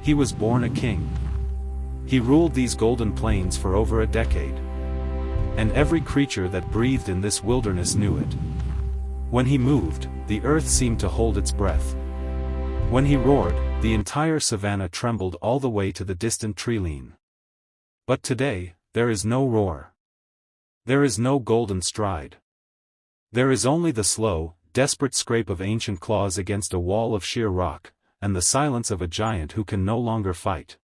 He was born a king. He ruled these golden plains for over a decade. And every creature that breathed in this wilderness knew it. When he moved, the earth seemed to hold its breath. When he roared, the entire savanna trembled all the way to the distant tree-line. But today, there is no roar. There is no golden stride. There is only the slow, desperate scrape of ancient claws against a wall of sheer rock, and the silence of a giant who can no longer fight.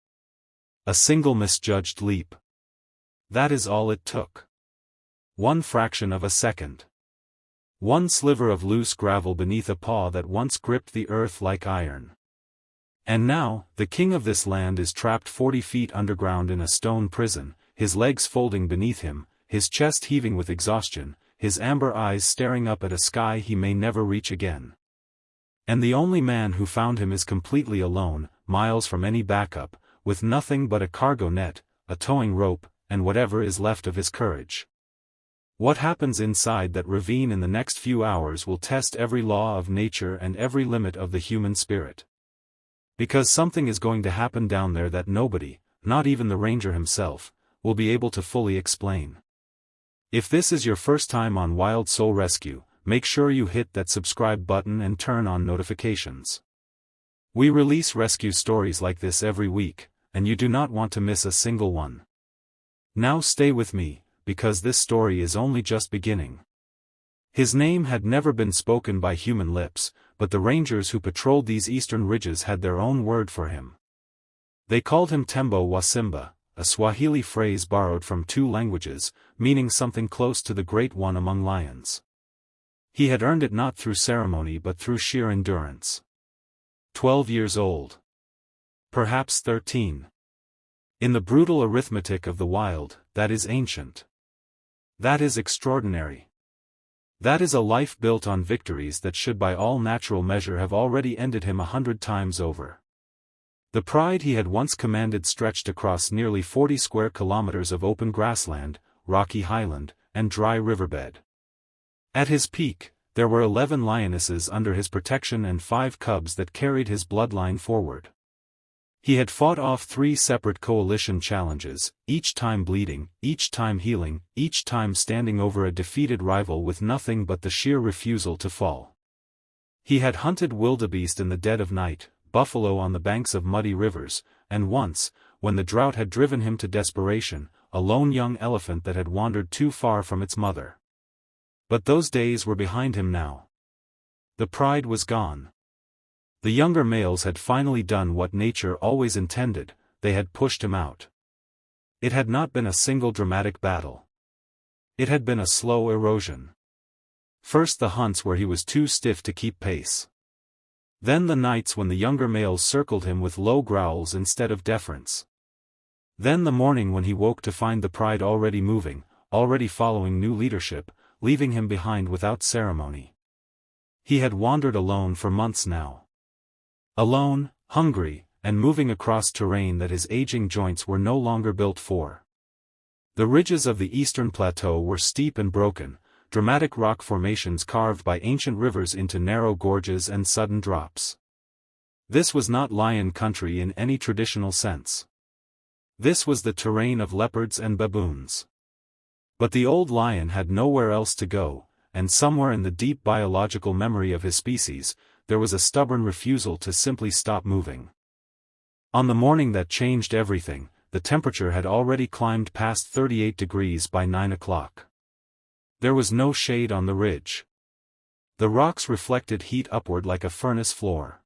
A single misjudged leap. That is all it took. One fraction of a second. One sliver of loose gravel beneath a paw that once gripped the earth like iron. And now, the king of this land is trapped 40 feet underground in a stone prison, his legs folding beneath him, his chest heaving with exhaustion, his amber eyes staring up at a sky he may never reach again. And the only man who found him is completely alone, miles from any backup, with nothing but a cargo net, a towing rope, and whatever is left of his courage. What happens inside that ravine in the next few hours will test every law of nature and every limit of the human spirit. Because something is going to happen down there that nobody, not even the ranger himself, will be able to fully explain. If this is your first time on Wild Soul Rescue, make sure you hit that subscribe button and turn on notifications. We release rescue stories like this every week, and you do not want to miss a single one. Now stay with me, because this story is only just beginning. His name had never been spoken by human lips, but the rangers who patrolled these eastern ridges had their own word for him. They called him Tembo wa Simba, a Swahili phrase borrowed from 2 languages, meaning something close to the Great One among lions. He had earned it not through ceremony but through sheer endurance. 12 years old. Perhaps 13. In the brutal arithmetic of the wild, that is ancient. That is extraordinary. That is a life built on victories that should by all natural measure have already ended him 100 times over. The pride he had once commanded stretched across nearly 40 square kilometers of open grassland, rocky highland, and dry riverbed. At his peak, there were 11 lionesses under his protection and 5 cubs that carried his bloodline forward. He had fought off 3 separate coalition challenges, each time bleeding, each time healing, each time standing over a defeated rival with nothing but the sheer refusal to fall. He had hunted wildebeest in the dead of night, buffalo on the banks of muddy rivers, and once, when the drought had driven him to desperation, a lone young elephant that had wandered too far from its mother. But those days were behind him now. The pride was gone. The younger males had finally done what nature always intended, they had pushed him out. It had not been a single dramatic battle. It had been a slow erosion. First the hunts where he was too stiff to keep pace. Then the nights when the younger males circled him with low growls instead of deference. Then the morning when he woke to find the pride already moving, already following new leadership, leaving him behind without ceremony. He had wandered alone for months now. Alone, hungry, and moving across terrain that his aging joints were no longer built for. The ridges of the eastern plateau were steep and broken, dramatic rock formations carved by ancient rivers into narrow gorges and sudden drops. This was not lion country in any traditional sense. This was the terrain of leopards and baboons. But the old lion had nowhere else to go, and somewhere in the deep biological memory of his species, there was a stubborn refusal to simply stop moving. On the morning that changed everything, the temperature had already climbed past 38 degrees by 9 o'clock. There was no shade on the ridge. The rocks reflected heat upward like a furnace floor.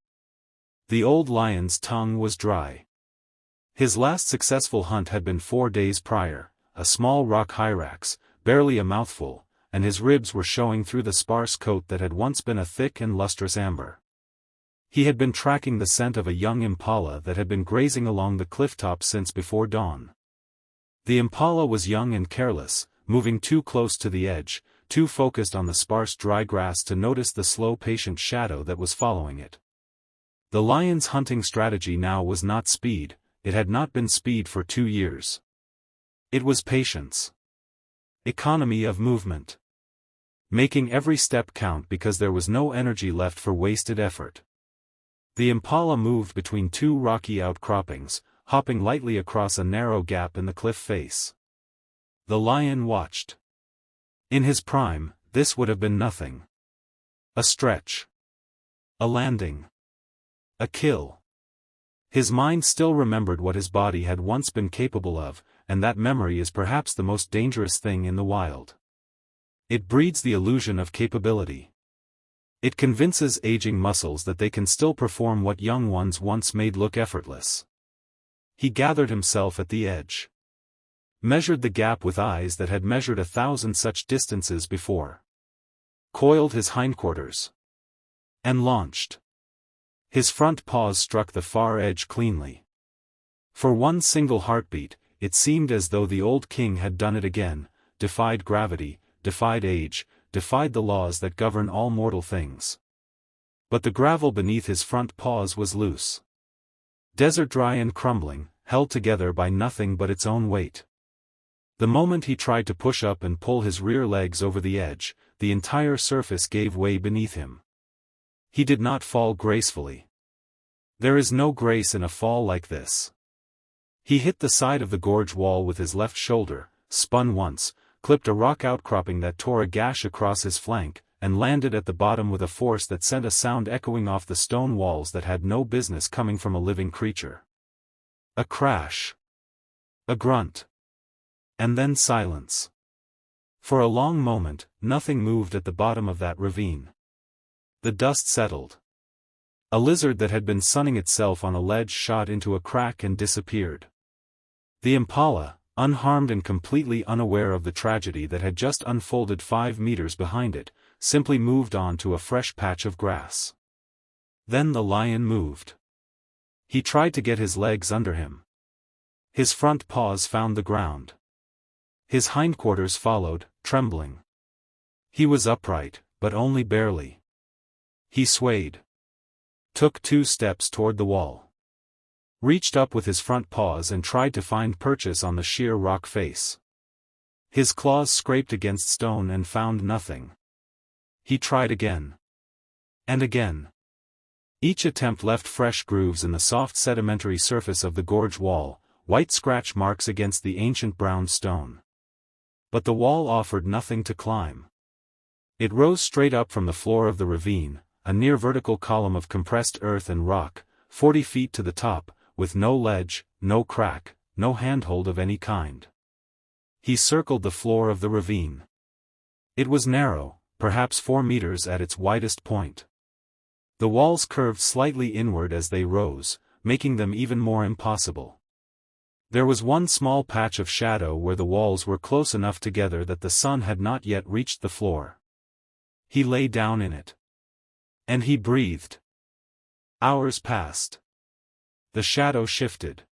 The old lion's tongue was dry. His last successful hunt had been 4 days prior, a small rock hyrax, barely a mouthful, and his ribs were showing through the sparse coat that had once been a thick and lustrous amber. He had been tracking the scent of a young impala that had been grazing along the clifftop since before dawn. The impala was young and careless, moving too close to the edge, too focused on the sparse dry grass to notice the slow patient shadow that was following it. The lion's hunting strategy now was not speed, it had not been speed for 2 years. It was patience. Economy of movement. Making every step count because there was no energy left for wasted effort. The impala moved between two rocky outcroppings, hopping lightly across a narrow gap in the cliff face. The lion watched. In his prime, this would have been nothing. A stretch. A landing. A kill. His mind still remembered what his body had once been capable of, and that memory is perhaps the most dangerous thing in the wild. It breeds the illusion of capability. It convinces aging muscles that they can still perform what young ones once made look effortless. He gathered himself at the edge. Measured the gap with eyes that had measured 1,000 such distances before. Coiled his hindquarters. And launched. His front paws struck the far edge cleanly. For one single heartbeat, it seemed as though the old king had done it again, defied gravity, defied age, defied the laws that govern all mortal things. But the gravel beneath his front paws was loose. Desert dry and crumbling, held together by nothing but its own weight. The moment he tried to push up and pull his rear legs over the edge, the entire surface gave way beneath him. He did not fall gracefully. There is no grace in a fall like this. He hit the side of the gorge wall with his left shoulder, spun once, clipped a rock outcropping that tore a gash across his flank, and landed at the bottom with a force that sent a sound echoing off the stone walls that had no business coming from a living creature. A crash. A grunt. And then silence. For a long moment, nothing moved at the bottom of that ravine. The dust settled. A lizard that had been sunning itself on a ledge shot into a crack and disappeared. The impala, unharmed and completely unaware of the tragedy that had just unfolded 5 meters behind it, simply moved on to a fresh patch of grass. Then the lion moved. He tried to get his legs under him. His front paws found the ground. His hindquarters followed, trembling. He was upright, but only barely. He swayed. Took 2 steps toward the wall. Reached up with his front paws and tried to find purchase on the sheer rock face. His claws scraped against stone and found nothing. He tried again. And again. Each attempt left fresh grooves in the soft sedimentary surface of the gorge wall, white scratch marks against the ancient brown stone. But the wall offered nothing to climb. It rose straight up from the floor of the ravine, a near vertical column of compressed earth and rock, 40 feet to the top, with no ledge, no crack, no handhold of any kind. He circled the floor of the ravine. It was narrow, perhaps 4 meters at its widest point. The walls curved slightly inward as they rose, making them even more impossible. There was one small patch of shadow where the walls were close enough together that the sun had not yet reached the floor. He lay down in it. And he breathed. Hours passed. The shadow shifted.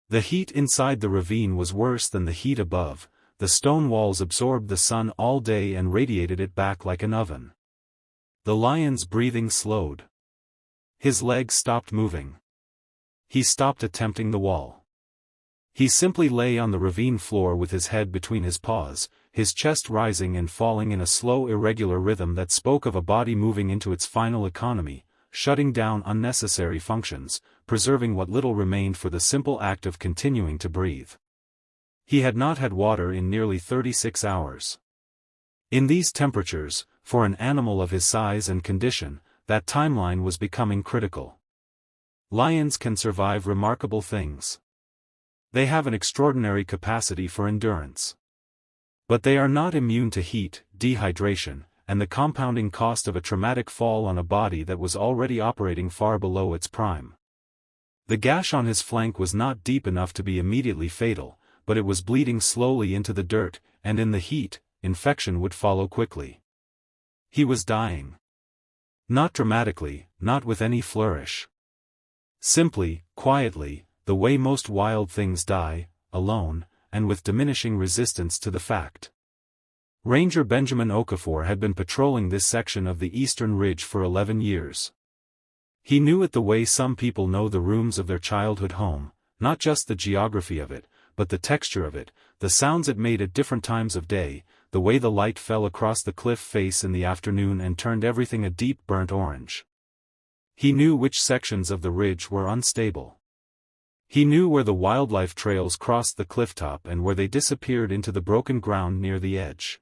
The heat inside the ravine was worse than the heat above. The stone walls absorbed the sun all day and radiated it back like an oven. The lion's breathing slowed. His legs stopped moving. He stopped attempting the wall. He simply lay on the ravine floor with his head between his paws, his chest rising and falling in a slow irregular rhythm that spoke of a body moving into its final economy, shutting down unnecessary functions, preserving what little remained for the simple act of continuing to breathe. He had not had water in nearly 36 hours. In these temperatures, for an animal of his size and condition, that timeline was becoming critical. Lions can survive remarkable things. They have an extraordinary capacity for endurance. But they are not immune to heat, dehydration, and the compounding cost of a traumatic fall on a body that was already operating far below its prime. The gash on his flank was not deep enough to be immediately fatal, but it was bleeding slowly into the dirt, and in the heat, infection would follow quickly. He was dying. Not dramatically, not with any flourish. Simply, quietly, the way most wild things die, alone, and with diminishing resistance to the fact. Ranger Benjamin Okafor had been patrolling this section of the eastern ridge for 11 years. He knew it the way some people know the rooms of their childhood home, not just the geography of it, but the texture of it, the sounds it made at different times of day, the way the light fell across the cliff face in the afternoon and turned everything a deep burnt orange. He knew which sections of the ridge were unstable. He knew where the wildlife trails crossed the clifftop and where they disappeared into the broken ground near the edge.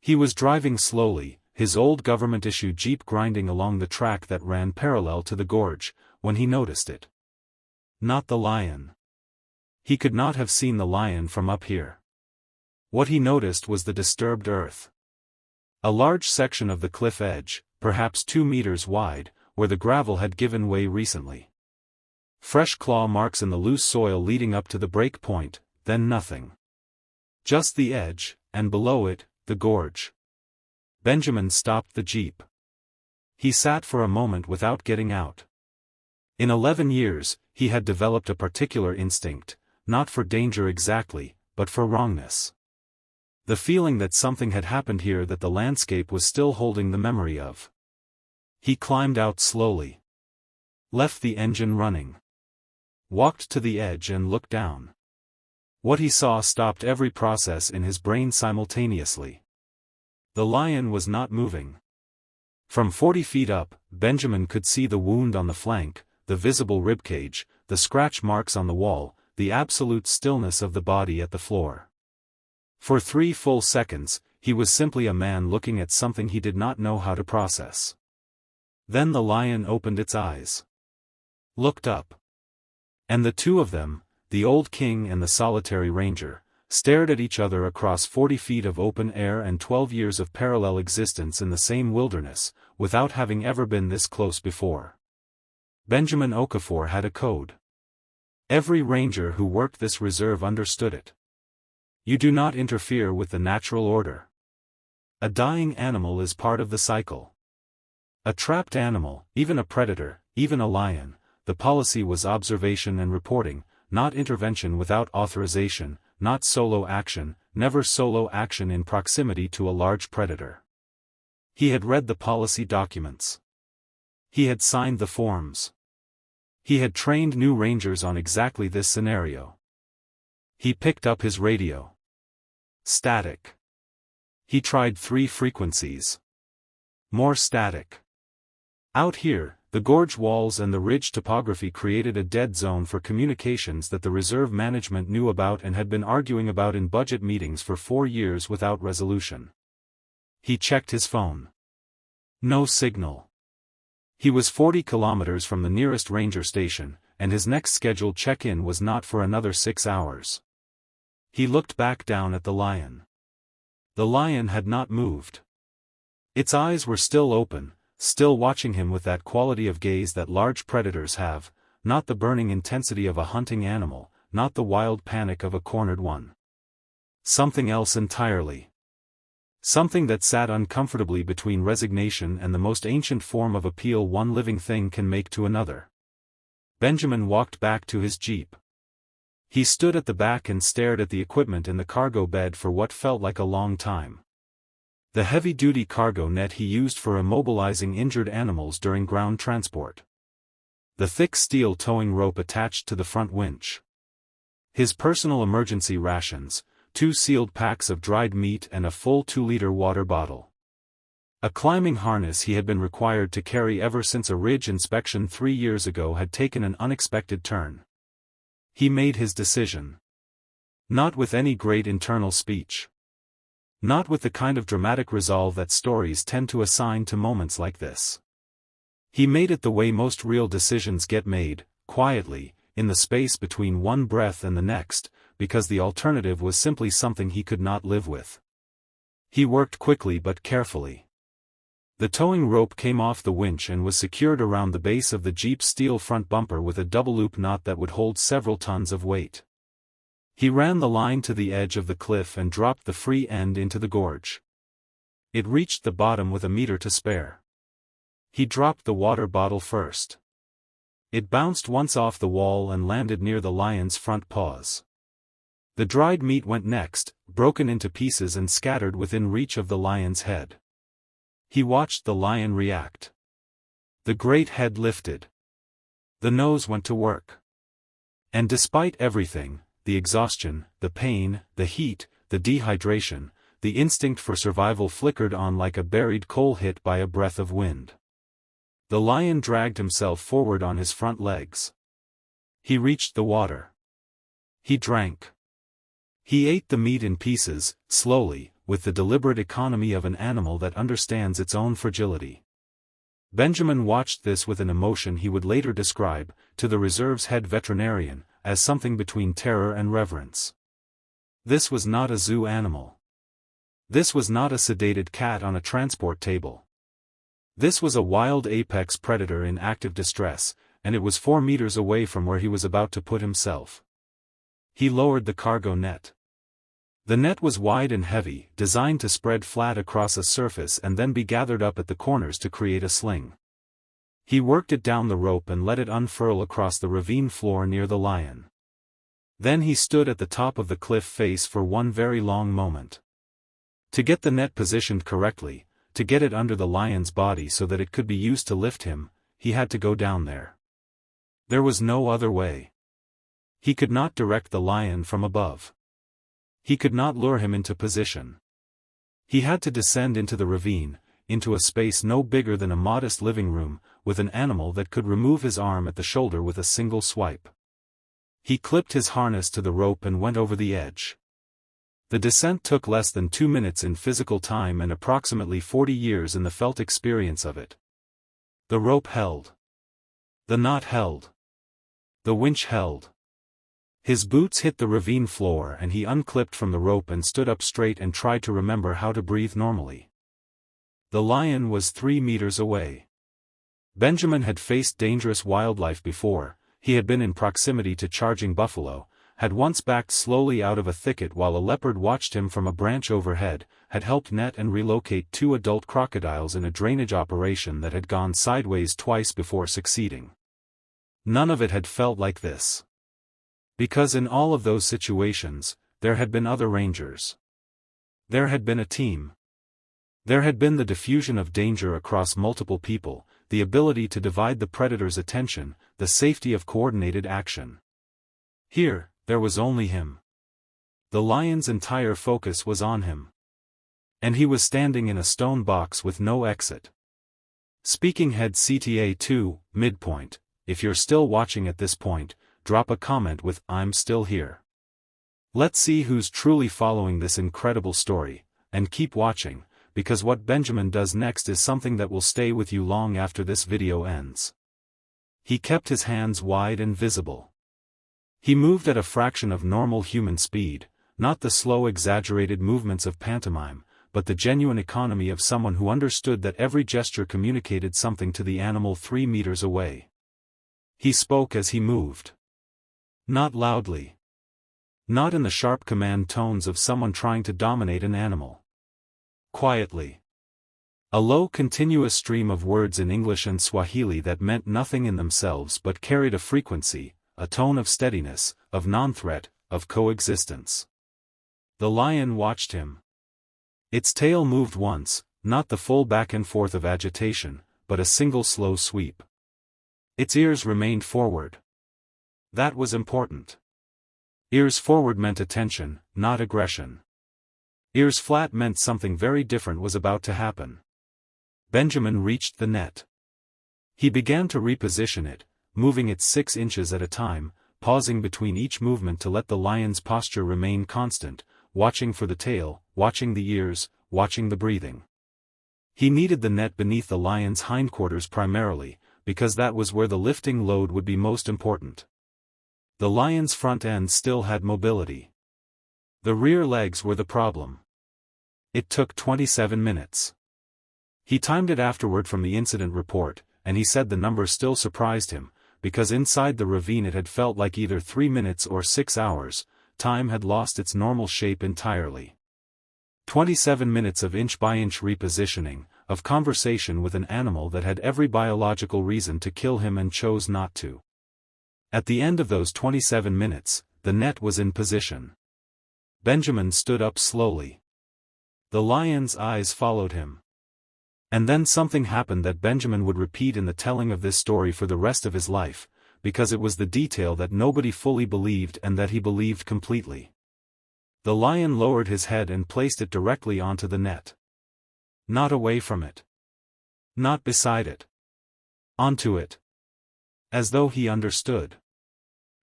He was driving slowly, his old government-issued jeep grinding along the track that ran parallel to the gorge, when he noticed it. Not the lion. He could not have seen the lion from up here. What he noticed was the disturbed earth. A large section of the cliff edge, perhaps 2 meters wide, where the gravel had given way recently. Fresh claw marks in the loose soil leading up to the break point, then nothing. Just the edge, and below it, the gorge. Benjamin stopped the jeep. He sat for a moment without getting out. In 11 years, he had developed a particular instinct, not for danger exactly, but for wrongness. The feeling that something had happened here that the landscape was still holding the memory of. He climbed out slowly. Left the engine running. Walked to the edge and looked down. What he saw stopped every process in his brain simultaneously. The lion was not moving. From 40 feet up, Benjamin could see the wound on the flank, the visible ribcage, the scratch marks on the wall, the absolute stillness of the body at the floor. For 3 full seconds, he was simply a man looking at something he did not know how to process. Then the lion opened its eyes. Looked up. And the two of them, the old king and the solitary ranger, stared at each other across 40 feet of open air and 12 years of parallel existence in the same wilderness, without having ever been this close before. Benjamin Okafor had a code. Every ranger who worked this reserve understood it. You do not interfere with the natural order. A dying animal is part of the cycle. A trapped animal, even a predator, even a lion, the policy was observation and reporting, not intervention without authorization, not solo action, never solo action in proximity to a large predator. He had read the policy documents. He had signed the forms. He had trained new rangers on exactly this scenario. He picked up his radio. Static. He tried 3 frequencies. More static. Out here, the gorge walls and the ridge topography created a dead zone for communications that the reserve management knew about and had been arguing about in budget meetings for 4 years without resolution. He checked his phone. No signal. He was 40 kilometers from the nearest ranger station, and his next scheduled check-in was not for another 6 hours. He looked back down at the lion. The lion had not moved. Its eyes were still open, still watching him with that quality of gaze that large predators have, not the burning intensity of a hunting animal, not the wild panic of a cornered one. Something else entirely. Something that sat uncomfortably between resignation and the most ancient form of appeal one living thing can make to another. Benjamin walked back to his jeep. He stood at the back and stared at the equipment in the cargo bed for what felt like a long time. The heavy-duty cargo net he used for immobilizing injured animals during ground transport. The thick steel towing rope attached to the front winch. His personal emergency rations, 2 sealed packs of dried meat and a full 2-liter water bottle. A climbing harness he had been required to carry ever since a ridge inspection 3 years ago had taken an unexpected turn. He made his decision. Not with any great internal speech. Not with the kind of dramatic resolve that stories tend to assign to moments like this. He made it the way most real decisions get made, quietly, in the space between one breath and the next, because the alternative was simply something he could not live with. He worked quickly but carefully. The towing rope came off the winch and was secured around the base of the Jeep's steel front bumper with a double-loop knot that would hold several tons of weight. He ran the line to the edge of the cliff and dropped the free end into the gorge. It reached the bottom with a meter to spare. He dropped the water bottle first. It bounced once off the wall and landed near the lion's front paws. The dried meat went next, broken into pieces and scattered within reach of the lion's head. He watched the lion react. The great head lifted. The nose went to work. And despite everything, the exhaustion, the pain, the heat, the dehydration, the instinct for survival flickered on like a buried coal hit by a breath of wind. The lion dragged himself forward on his front legs. He reached the water. He drank. He ate the meat in pieces, slowly, with the deliberate economy of an animal that understands its own fragility. Benjamin watched this with an emotion he would later describe, to the reserve's head veterinarian, as something between terror and reverence. This was not a zoo animal. This was not a sedated cat on a transport table. This was a wild apex predator in active distress, and it was 4 meters away from where he was about to put himself. He lowered the cargo net. The net was wide and heavy, designed to spread flat across a surface and then be gathered up at the corners to create a sling. He worked it down the rope and let it unfurl across the ravine floor near the lion. Then he stood at the top of the cliff face for one very long moment. To get the net positioned correctly, to get it under the lion's body so that it could be used to lift him, he had to go down there. There was no other way. He could not direct the lion from above. He could not lure him into position. He had to descend into the ravine, into a space no bigger than a modest living room, with an animal that could remove his arm at the shoulder with a single swipe. He clipped his harness to the rope and went over the edge. The descent took less than 2 minutes in physical time and approximately 40 years in the felt experience of it. The rope held. The knot held. The winch held. His boots hit the ravine floor and he unclipped from the rope and stood up straight and tried to remember how to breathe normally. The lion was 3 meters away. Benjamin had faced dangerous wildlife before. He had been in proximity to charging buffalo, had once backed slowly out of a thicket while a leopard watched him from a branch overhead, had helped net and relocate 2 adult crocodiles in a drainage operation that had gone sideways twice before succeeding. None of it had felt like this. Because in all of those situations, there had been other rangers. There had been a team. There had been the diffusion of danger across multiple people, the ability to divide the predator's attention, the safety of coordinated action. Here, there was only him. The lion's entire focus was on him. And he was standing in a stone box with no exit. Speaking head CTA 2, midpoint. If you're still watching at this point, drop a comment with "I'm still here." Let's see who's truly following this incredible story, and keep watching, because what Benjamin does next is something that will stay with you long after this video ends. He kept his hands wide and visible. He moved at a fraction of normal human speed, not the slow exaggerated movements of pantomime, but the genuine economy of someone who understood that every gesture communicated something to the animal 3 meters away. He spoke as he moved. Not loudly. Not in the sharp command tones of someone trying to dominate an animal. Quietly. A low continuous stream of words in English and Swahili that meant nothing in themselves but carried a frequency, a tone of steadiness, of non-threat, of coexistence. The lion watched him. Its tail moved once, not the full back and forth of agitation, but a single slow sweep. Its ears remained forward. That was important. Ears forward meant attention, not aggression. Ears flat meant something very different was about to happen. Benjamin reached the net. He began to reposition it, moving it 6 inches at a time, pausing between each movement to let the lion's posture remain constant, watching for the tail, watching the ears, watching the breathing. He needed the net beneath the lion's hindquarters primarily, because that was where the lifting load would be most important. The lion's front end still had mobility. The rear legs were the problem. It took 27 minutes. He timed it afterward from the incident report, and he said the number still surprised him, because inside the ravine it had felt like either 3 minutes or 6 hours. Time had lost its normal shape entirely. 27 minutes of inch-by-inch repositioning, of conversation with an animal that had every biological reason to kill him and chose not to. At the end of those 27 minutes, the net was in position. Benjamin stood up slowly. The lion's eyes followed him. And then something happened that Benjamin would repeat in the telling of this story for the rest of his life, because it was the detail that nobody fully believed and that he believed completely. The lion lowered his head and placed it directly onto the net. Not away from it. Not beside it. Onto it. As though he understood.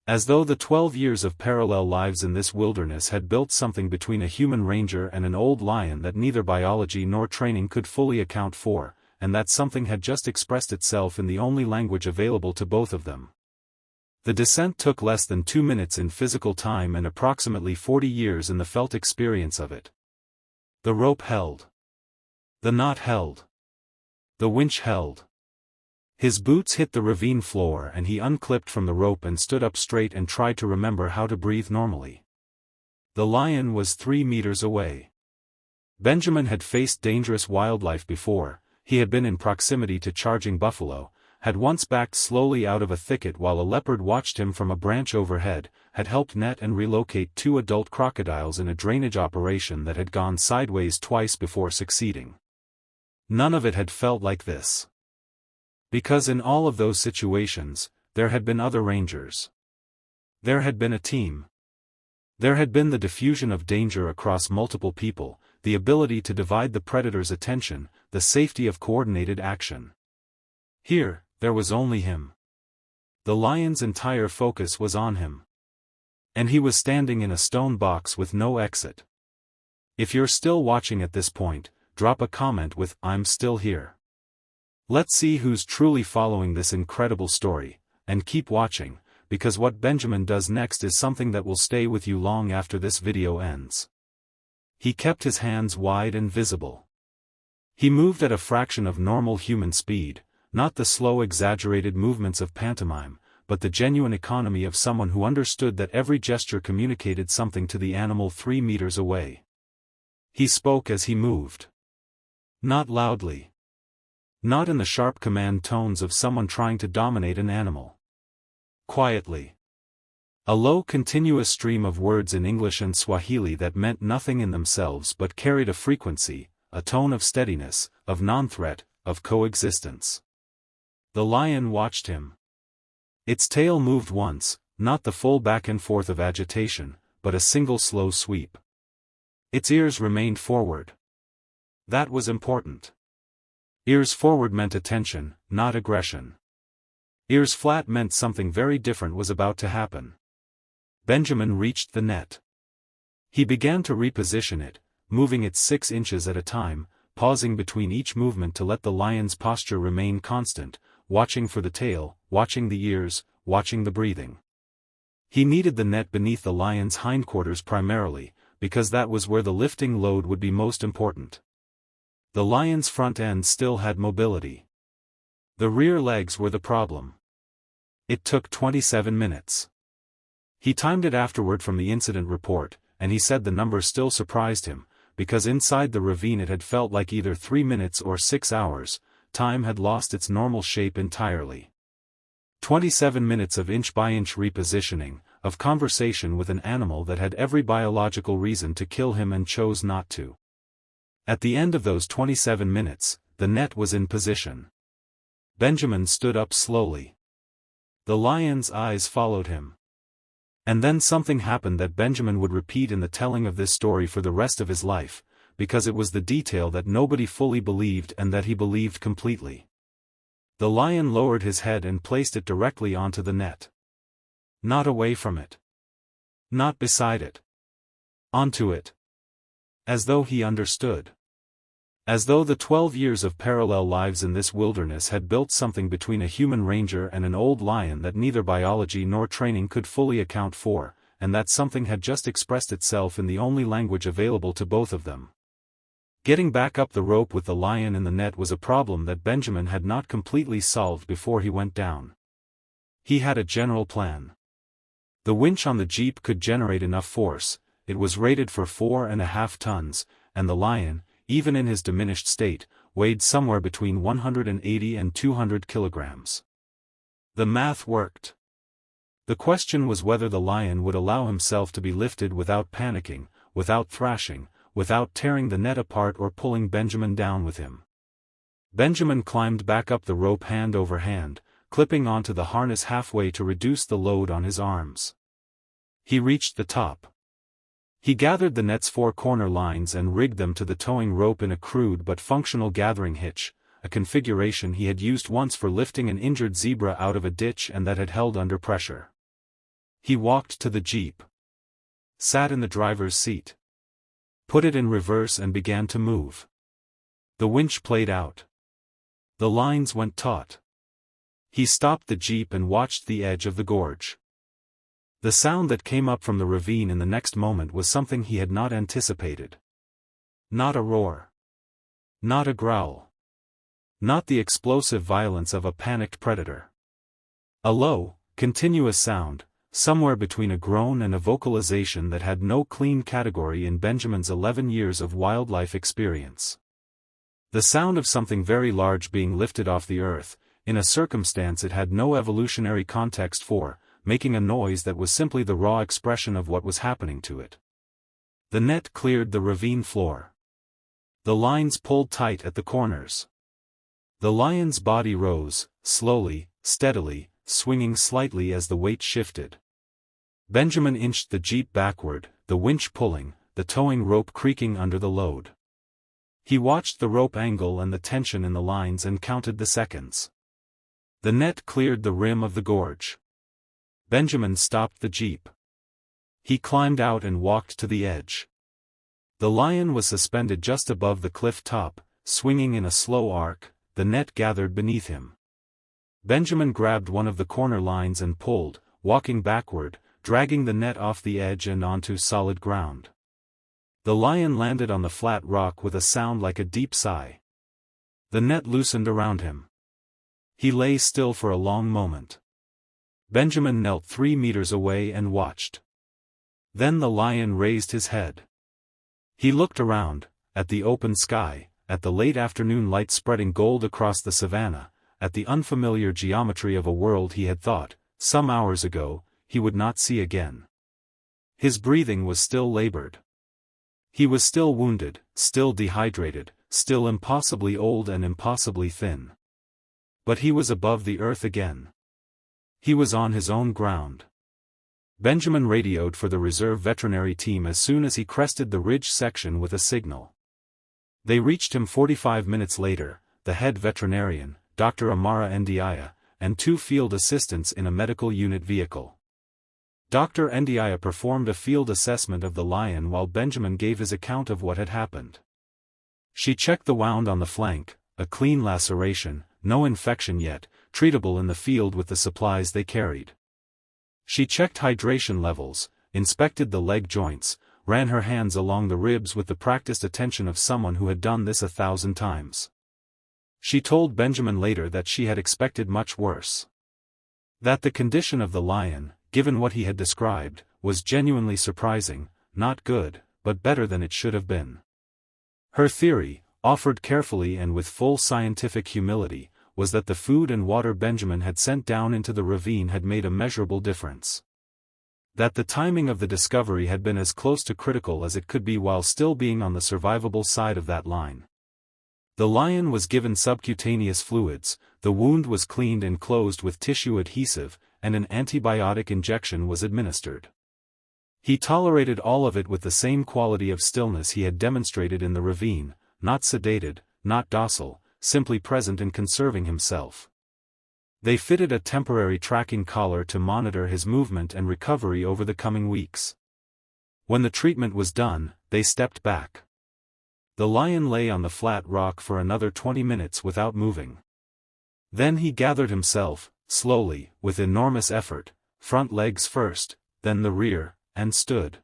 As though the 12 years of parallel lives in this wilderness had built something between a human ranger and an old lion that neither biology nor training could fully account for, and that something had just expressed itself in the only language available to both of them. The descent took less than 2 minutes in physical time and approximately 40 years in the felt experience of it. The rope held. The knot held. The winch held. His boots hit the ravine floor and he unclipped from the rope and stood up straight and tried to remember how to breathe normally. The lion was 3 meters away. Benjamin had faced dangerous wildlife before. He had been in proximity to charging buffalo, had once backed slowly out of a thicket while a leopard watched him from a branch overhead, had helped net and relocate 2 adult crocodiles in a drainage operation that had gone sideways twice before succeeding. None of it had felt like this. Because in all of those situations, there had been other rangers. There had been a team. There had been the diffusion of danger across multiple people, the ability to divide the predator's attention, the safety of coordinated action. Here, there was only him. The lion's entire focus was on him. And he was standing in a stone box with no exit. If you're still watching at this point, drop a comment with "I'm still here." Let's see who's truly following this incredible story, and keep watching, because what Benjamin does next is something that will stay with you long after this video ends. He kept his hands wide and visible. He moved at a fraction of normal human speed, not the slow exaggerated movements of pantomime, but the genuine economy of someone who understood that every gesture communicated something to the animal 3 meters away. He spoke as he moved. Not loudly. Not in the sharp command tones of someone trying to dominate an animal. Quietly. A low continuous stream of words in English and Swahili that meant nothing in themselves but carried a frequency, a tone of steadiness, of non-threat, of coexistence. The lion watched him. Its tail moved once, not the full back and forth of agitation, but a single slow sweep. Its ears remained forward. That was important. Ears forward meant attention, not aggression. Ears flat meant something very different was about to happen. Benjamin reached the net. He began to reposition it, moving it 6 inches at a time, pausing between each movement to let the lion's posture remain constant, watching for the tail, watching the ears, watching the breathing. He needed the net beneath the lion's hindquarters primarily, because that was where the lifting load would be most important. The lion's front end still had mobility. The rear legs were the problem. It took 27 minutes. He timed it afterward from the incident report, and he said the number still surprised him, because inside the ravine it had felt like either 3 minutes or 6 hours. Time had lost its normal shape entirely. 27 minutes of inch-by-inch repositioning, of conversation with an animal that had every biological reason to kill him and chose not to. At the end of those 27 minutes, the net was in position. Benjamin stood up slowly. The lion's eyes followed him. And then something happened that Benjamin would repeat in the telling of this story for the rest of his life, because it was the detail that nobody fully believed and that he believed completely. The lion lowered his head and placed it directly onto the net. Not away from it. Not beside it. Onto it. As though he understood. As though the 12 years of parallel lives in this wilderness had built something between a human ranger and an old lion that neither biology nor training could fully account for, and that something had just expressed itself in the only language available to both of them. Getting back up the rope with the lion in the net was a problem that Benjamin had not completely solved before he went down. He had a general plan. The winch on the Jeep could generate enough force, it was rated for 4.5 tons, and the lion, even in his diminished state, weighed somewhere between 180 and 200 kilograms. The math worked. The question was whether the lion would allow himself to be lifted without panicking, without thrashing, without tearing the net apart or pulling Benjamin down with him. Benjamin climbed back up the rope hand over hand, clipping onto the harness halfway to reduce the load on his arms. He reached the top. He gathered the net's 4 corner lines and rigged them to the towing rope in a crude but functional gathering hitch, a configuration he had used once for lifting an injured zebra out of a ditch and that had held under pressure. He walked to the jeep, sat in the driver's seat, put it in reverse and began to move. The winch played out. The lines went taut. He stopped the jeep and watched the edge of the gorge. The sound that came up from the ravine in the next moment was something he had not anticipated. Not a roar. Not a growl. Not the explosive violence of a panicked predator. A low, continuous sound, somewhere between a groan and a vocalization that had no clean category in Benjamin's 11 years of wildlife experience. The sound of something very large being lifted off the earth, in a circumstance it had no evolutionary context for, making a noise that was simply the raw expression of what was happening to it. The net cleared the ravine floor. The lines pulled tight at the corners. The lion's body rose, slowly, steadily, swinging slightly as the weight shifted. Benjamin inched the jeep backward, the winch pulling, the towing rope creaking under the load. He watched the rope angle and the tension in the lines and counted the seconds. The net cleared the rim of the gorge. Benjamin stopped the jeep. He climbed out and walked to the edge. The lion was suspended just above the cliff top, swinging in a slow arc, the net gathered beneath him. Benjamin grabbed one of the corner lines and pulled, walking backward, dragging the net off the edge and onto solid ground. The lion landed on the flat rock with a sound like a deep sigh. The net loosened around him. He lay still for a long moment. Benjamin knelt 3 meters away and watched. Then the lion raised his head. He looked around, at the open sky, at the late afternoon light spreading gold across the savanna, at the unfamiliar geometry of a world he had thought, some hours ago, he would not see again. His breathing was still labored. He was still wounded, still dehydrated, still impossibly old and impossibly thin. But he was above the earth again. He was on his own ground. Benjamin radioed for the reserve veterinary team as soon as he crested the ridge section with a signal. They reached him 45 minutes later, the head veterinarian, Dr. Amara Ndiaye, and 2 field assistants in a medical unit vehicle. Dr. Ndiaye performed a field assessment of the lion while Benjamin gave his account of what had happened. She checked the wound on the flank, a clean laceration, no infection yet, treatable in the field with the supplies they carried. She checked hydration levels, inspected the leg joints, ran her hands along the ribs with the practiced attention of someone who had done this 1,000 times. She told Benjamin later that she had expected much worse. That the condition of the lion, given what he had described, was genuinely surprising, not good, but better than it should have been. Her theory, offered carefully and with full scientific humility, was that the food and water Benjamin had sent down into the ravine had made a measurable difference. That the timing of the discovery had been as close to critical as it could be while still being on the survivable side of that line. The lion was given subcutaneous fluids, the wound was cleaned and closed with tissue adhesive, and an antibiotic injection was administered. He tolerated all of it with the same quality of stillness he had demonstrated in the ravine, not sedated, not docile, simply present and conserving himself. They fitted a temporary tracking collar to monitor his movement and recovery over the coming weeks. When the treatment was done, they stepped back. The lion lay on the flat rock for another 20 minutes without moving. Then he gathered himself, slowly, with enormous effort, front legs first, then the rear, and stood.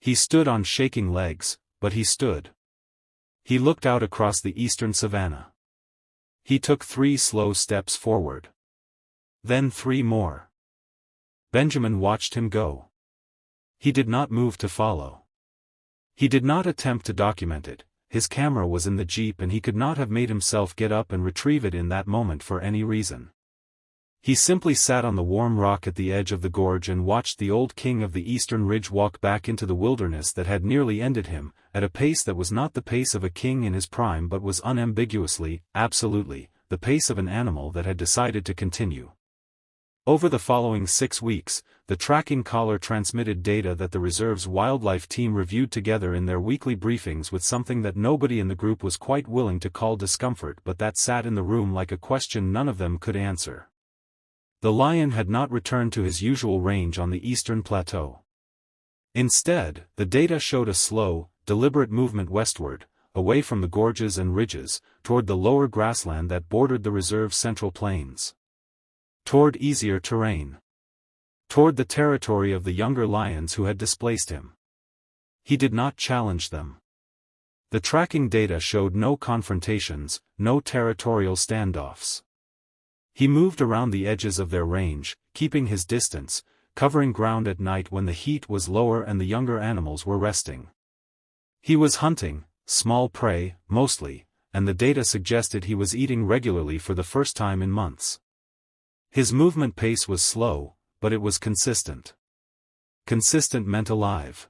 He stood on shaking legs, but he stood. He looked out across the eastern savanna. He took 3 slow steps forward. Then 3 more. Benjamin watched him go. He did not move to follow. He did not attempt to document it, his camera was in the jeep and he could not have made himself get up and retrieve it in that moment for any reason. He simply sat on the warm rock at the edge of the gorge and watched the old king of the eastern ridge walk back into the wilderness that had nearly ended him, at a pace that was not the pace of a king in his prime but was unambiguously, absolutely, the pace of an animal that had decided to continue. Over the following 6 weeks, the tracking collar transmitted data that the reserve's wildlife team reviewed together in their weekly briefings with something that nobody in the group was quite willing to call discomfort but that sat in the room like a question none of them could answer. The lion had not returned to his usual range on the eastern plateau. Instead, the data showed a slow, deliberate movement westward, away from the gorges and ridges, toward the lower grassland that bordered the reserve's central plains. Toward easier terrain. Toward the territory of the younger lions who had displaced him. He did not challenge them. The tracking data showed no confrontations, no territorial standoffs. He moved around the edges of their range, keeping his distance, covering ground at night when the heat was lower and the younger animals were resting. He was hunting, small prey, mostly, and the data suggested he was eating regularly for the first time in months. His movement pace was slow, but it was consistent. Consistent meant alive.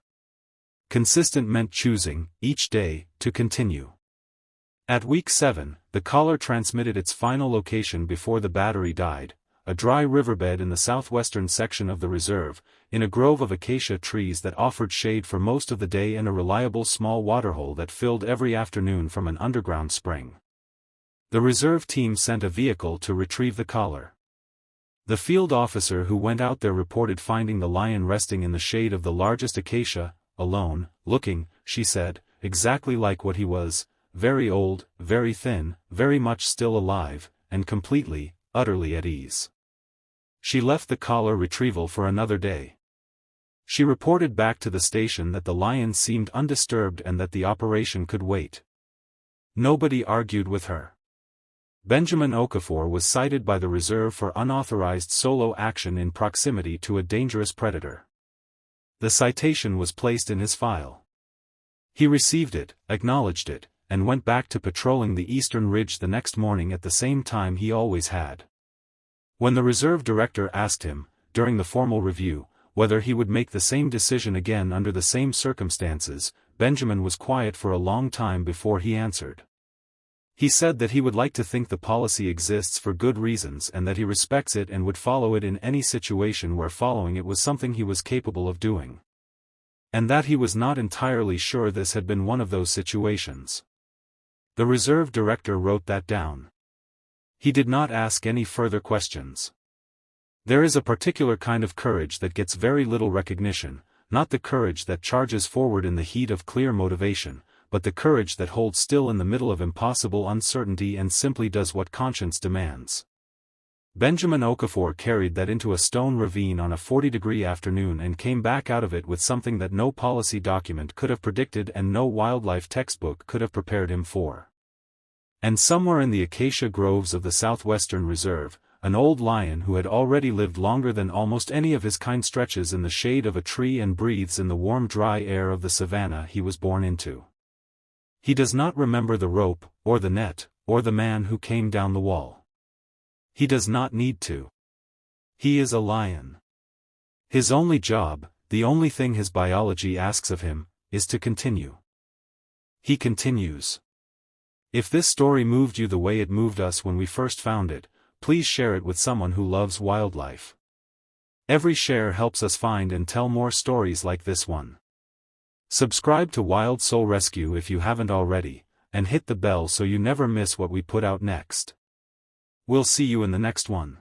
Consistent meant choosing, each day, to continue. At week 7, the collar transmitted its final location before the battery died, a dry riverbed in the southwestern section of the reserve, in a grove of acacia trees that offered shade for most of the day and a reliable small waterhole that filled every afternoon from an underground spring. The reserve team sent a vehicle to retrieve the collar. The field officer who went out there reported finding the lion resting in the shade of the largest acacia, alone, looking, she said, exactly like what he was, very old, very thin, very much still alive, and completely, utterly at ease. She left the collar retrieval for another day. She reported back to the station that the lion seemed undisturbed and that the operation could wait. Nobody argued with her. Benjamin Okafor was cited by the reserve for unauthorized solo action in proximity to a dangerous predator. The citation was placed in his file. He received it, acknowledged it, and went back to patrolling the eastern ridge the next morning at the same time he always had. When the reserve director asked him, during the formal review, whether he would make the same decision again under the same circumstances, Benjamin was quiet for a long time before he answered. He said that he would like to think the policy exists for good reasons and that he respects it and would follow it in any situation where following it was something he was capable of doing. And that he was not entirely sure this had been one of those situations. The reserve director wrote that down. He did not ask any further questions. There is a particular kind of courage that gets very little recognition, not the courage that charges forward in the heat of clear motivation, but the courage that holds still in the middle of impossible uncertainty and simply does what conscience demands. Benjamin Okafor carried that into a stone ravine on a 40-degree afternoon and came back out of it with something that no policy document could have predicted and no wildlife textbook could have prepared him for. And somewhere in the acacia groves of the southwestern reserve, an old lion who had already lived longer than almost any of his kind stretches in the shade of a tree and breathes in the warm dry air of the savanna he was born into. He does not remember the rope, or the net, or the man who came down the wall. He does not need to. He is a lion. His only job, the only thing his biology asks of him, is to continue. He continues. If this story moved you the way it moved us when we first found it, please share it with someone who loves wildlife. Every share helps us find and tell more stories like this one. Subscribe to Wild Soul Rescue if you haven't already, and hit the bell so you never miss what we put out next. We'll see you in the next one.